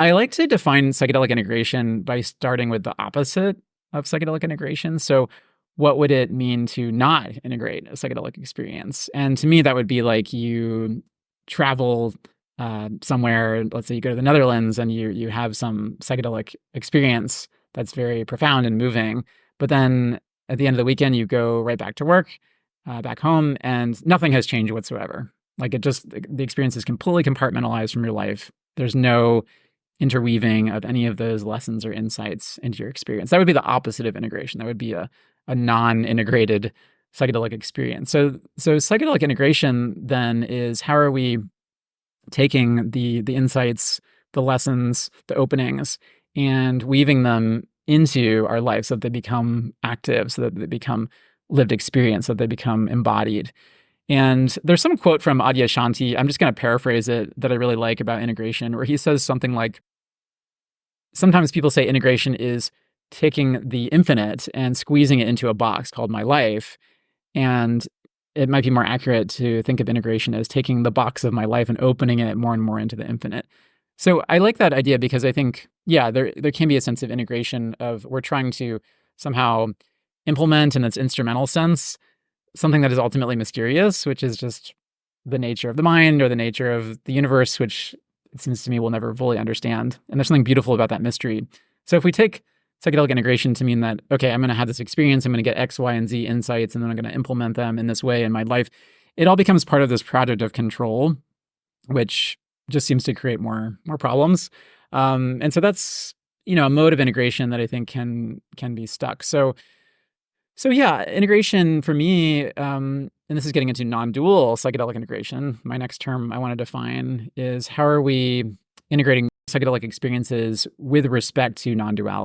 I like to define psychedelic integration by starting with the opposite of psychedelic integration. So, what would it mean to not integrate a psychedelic experience? And to me, that would be like you travel somewhere. Let's say you go to the Netherlands and you have some psychedelic experience that's very profound and moving. But then at the end of the weekend, you go right back to work, back home, and nothing has changed whatsoever. Like the experience is completely compartmentalized from your life. There's no interweaving of any of those lessons or insights into your experience. That would be the opposite of integration. That would be a non-integrated psychedelic experience. So psychedelic integration then is, how are we taking the insights, the lessons, the openings, and weaving them into our life so that they become active, so that they become lived experience, so that they become embodied. And there's some quote from Adyashanti, I'm just going to paraphrase it, that I really like about integration, where he says something like, sometimes people say integration is taking the infinite and squeezing it into a box called my life. And it might be more accurate to think of integration as taking the box of my life and opening it more and more into the infinite. So I like that idea because I think, yeah, there can be a sense of integration of we're trying to somehow implement in its instrumental sense something that is ultimately mysterious, which is just the nature of the mind or the nature of the universe, which it seems to me we'll never fully understand. And there's something beautiful about that mystery. So if we take psychedelic integration to mean that, okay, I'm going to have this experience, I'm going to get X, Y, and Z insights, and then I'm going to implement them in this way in my life, it all becomes part of this project of control, which just seems to create more problems. And so that's, a mode of integration that I think can be stuck. So yeah, integration for me, and this is getting into non-dual psychedelic integration. My next term I want to define is, how are we integrating psychedelic experiences with respect to non-duality?